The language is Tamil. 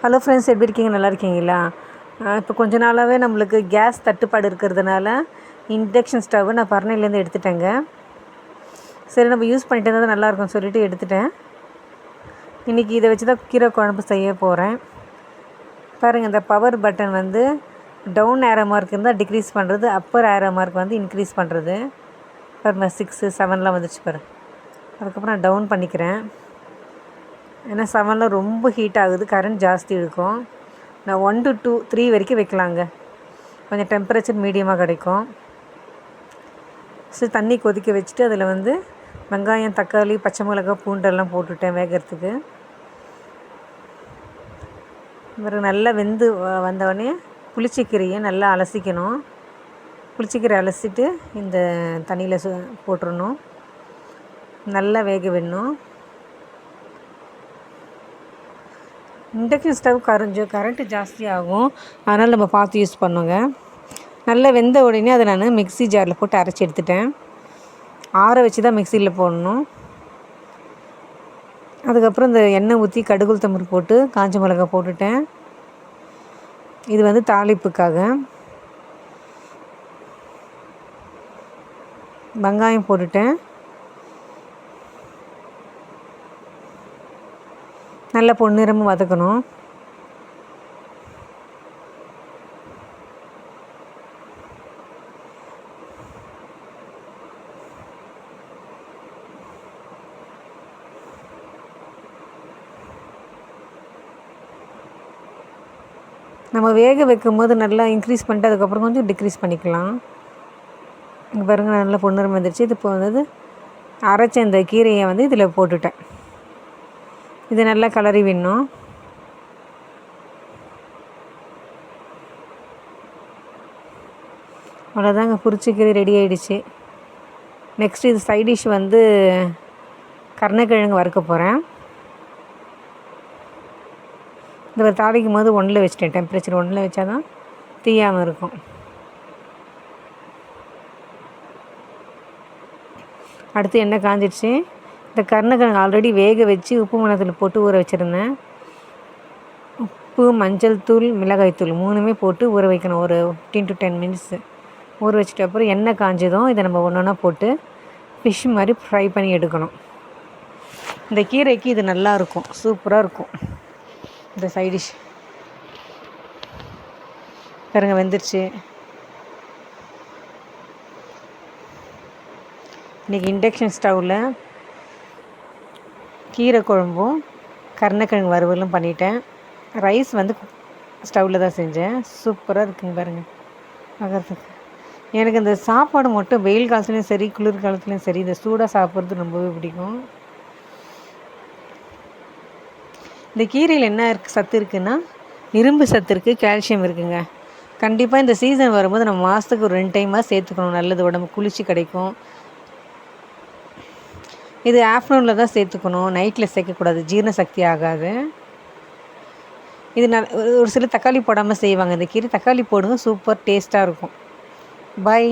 ஹலோ ஃப்ரெண்ட்ஸ், எப்படி இருக்கீங்க? நல்லா இருக்கீங்களா? இப்போ கொஞ்ச நாளாகவே நம்மளுக்கு கேஸ் தட்டுப்பாடு இருக்கிறதுனால இண்டக்ஷன் ஸ்டவ்வை நான் பர்னையிலேருந்து எடுத்துட்டேங்க. சரி, நம்ம யூஸ் பண்ணிட்டு இருந்தால் நல்லாயிருக்கும்னு சொல்லிட்டு எடுத்துட்டேன். இன்றைக்கி இதை வச்சு தான் கீரை குழம்பு செய்ய போகிறேன். பாருங்கள், இந்த பவர் பட்டன் வந்து டவுன் ஏரோ மார்க் இருந்தால் டிக்ரீஸ் பண்ணுறது, அப்பர் ஏரோ மார்க் வந்து இன்க்ரீஸ் பண்ணுறது. பாருங்கள், 6, 7 வந்துச்சு பாருங்கள். அதுக்கப்புறம் நான் டவுன் பண்ணிக்கிறேன். ஏன்னா 7 ரொம்ப ஹீட் ஆகுது, கரண்ட் ஜாஸ்தி இருக்கும். நான் 1 to 2, 3 வரைக்கும் வைக்கலாங்க. கொஞ்சம் டெம்பரேச்சர் மீடியமாக கிடைக்கும். சரி, தண்ணி கொதிக்க வச்சுட்டு அதில் வந்து வெங்காயம், தக்காளி, பச்சை மிளகாய், பூண்டெல்லாம் போட்டுவிட்டேன் வேகிறதுக்கு. பிறகு நல்லா வெந்து வந்தோடனே புளிச்சக்கீரையை நல்லா அலசிக்கணும். புளிச்சக்கீரை அலசிட்டு இந்த தண்ணியில் போட்டுடணும். நல்லா வேக விடணும். இண்டக்ஷன் ஸ்டவ் கரண்ட்டு ஜாஸ்தி ஆகும், அதனால் நம்ம பார்த்து யூஸ் பண்ணுங்க. நல்லா வெந்த உடனே அதை நான் மிக்ஸி ஜாரில் போட்டு அரைச்சி எடுத்துட்டேன். ஆற வச்சு தான் மிக்சியில் போடணும். அதுக்கப்புறம் இந்த எண்ணெய் ஊற்றி கடுகு உளுத்தம்பருப்பு போட்டு காஞ்ச மிளகாய் போட்டுட்டேன். இது வந்து தாளிப்புக்காக. வெங்காயம் போட்டுட்டேன். நல்லா பொன்னிறமாக வதக்கணும். நம்ம வேக வைக்கும் போது நல்லா இன்க்ரீஸ் பண்ணிட்டு அதுக்கப்புறம் கொஞ்சம் டிக்ரீஸ் பண்ணிக்கலாம். இங்கே பாருங்கள், நல்லா பொன்னிறம் வந்துடுச்சு. இது இப்போ வந்து அரைச்ச இந்த கீரையை வந்து இதில் போட்டுட்டேன். இது நல்லா கலரி விடணும். அவ்வளோதாங்க, புளிச்சக்கீரை ரெடி ஆகிடுச்சு. நெக்ஸ்ட் இது சைட் டிஷ் வந்து கருணக்கிழங்கு வறுக்க போகிறேன். இந்த தாளிக்கும் போது 1ல் வச்சுட்டேன். டெம்பரேச்சர் 1ல் வச்சா தான் தீயாமல் இருக்கும். அடுத்து எண்ணெய் காஞ்சிடுச்சு. இந்த கருணக்கிழங்கு ஆல்ரெடி வேக வச்சு உப்பு மிளகாத்தூள் போட்டு ஊற வச்சுருந்தேன். உப்பு, மஞ்சள் தூள், மிளகாய் தூள் 3மே போட்டு ஊற வைக்கணும். ஒரு 15 to 10 minutes ஊற வச்சுட்டு அப்புறம் எண்ணெய் காஞ்சதும் இதை நம்ம ஒன்று ஒன்றா போட்டு ஃபிஷ் மாதிரி ஃப்ரை பண்ணி எடுக்கணும். இந்த கீரைக்கு இது நல்லாயிருக்கும், சூப்பராக இருக்கும் இந்த சைடிஷ். பாருங்க, வெந்துருச்சு. இன்றைக்கி இண்டக்ஷன் ஸ்டவ்வில் கீரை குழம்பும் கருணக்கிழங்கு வறுவலும் பண்ணிட்டேன். ரைஸ் வந்து ஸ்டவ்வில் தான் செஞ்சேன். சூப்பராக இருக்குங்க பாருங்கள் பார்க்குறதுக்கு. எனக்கு இந்த சாப்பாடு மட்டும் வெயில் காலத்துலேயும் சரி, குளிர் காலத்துலேயும் சரி, இந்த சூடாக சாப்பிட்றது ரொம்பவே பிடிக்கும். இந்த கீரையில் என்ன சத்து இருக்குதுன்னா, இரும்பு சத்து இருக்குது, கால்சியம் இருக்குதுங்க. கண்டிப்பாக இந்த சீசன் வரும்போது நம்ம மாதத்துக்கு ஒரு 2 டைமாக சேர்த்துக்கணும். நல்லது, உடம்பு குளிர்ச்சி கிடைக்கும். இது ஆஃப்டர்நூனில் தான் சேர்த்துக்கணும், நைட்டில் சேர்க்கக்கூடாது, ஜீரண சக்தி ஆகாது. இது ஒரு சில தக்காளி போடாமல் செய்வாங்க. இந்த கீரை தக்காளி போடுங்க, சூப்பர் டேஸ்ட்டாக இருக்கும். பாய்.